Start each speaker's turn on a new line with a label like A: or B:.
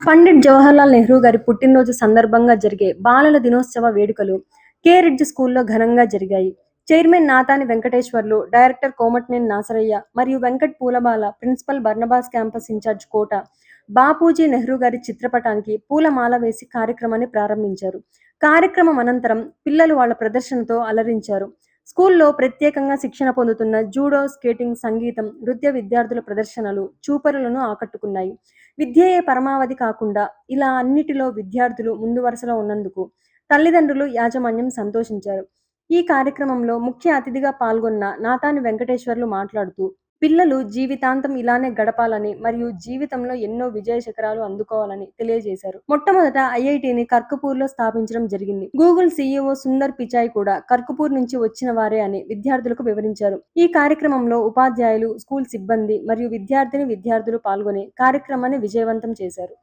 A: పండిట్ జవహర్లాల్ నెహ్రూ గారి పుట్టినరోజు సందర్భంగా జరిగే బాలల దినోత్సవ వేడుకలు కే రిడ్జ్ స్కూల్లో ఘనంగా జరిగాయి. చైర్మన్ నాతాని వెంకటేశ్వర్లు, డైరెక్టర్ కోమటినేని నాసరయ్య మరియు వెంకట్ పూలమాల, ప్రిన్సిపల్ బర్నబాస్ క్యాంపస్ ఇన్ఛార్జ్ కోట బాపూజీ నెహ్రూ గారి చిత్రపటానికి పూలమాల వేసి కార్యక్రమాన్ని ప్రారంభించారు. కార్యక్రమం అనంతరం పిల్లలు వాళ్ళ ప్రదర్శనతో అలరించారు. స్కూల్లో ప్రత్యేకంగా శిక్షణ పొందుతున్న జూడో, స్కేటింగ్, సంగీతం, నృత్య విద్యార్థుల ప్రదర్శనలు చూపరులను ఆకట్టుకున్నాయి. విద్యయే పరమావధి కాకుండా ఇలా అన్నిటిలో విద్యార్థులు ముందు వరుసలో ఉన్నందుకు తల్లిదండ్రులు, యాజమాన్యం సంతోషించారు. ఈ కార్యక్రమంలో ముఖ్య అతిథిగా పాల్గొన్న నాతాని వెంకటేశ్వర్లు మాట్లాడుతూ, పిల్లలు జీవితాంతం ఇలానే గడపాలని మరియు జీవితంలో ఎన్నో విజయ శిఖరాలు అందుకోవాలని తెలియజేశారు. మొట్టమొదట ఐఐటిని కర్కపూర్లో స్థాపించడం జరిగింది. గూగుల్ సీఈఓ సుందర్ పిచాయ్ కూడా కర్కపూర్ నుంచి వచ్చిన వారే అని విద్యార్థులకు వివరించారు. ఈ కార్యక్రమంలో ఉపాధ్యాయులు, స్కూల్ సిబ్బంది మరియు విద్యార్థులు పాల్గొని కార్యక్రమాన్ని విజయవంతం చేశారు.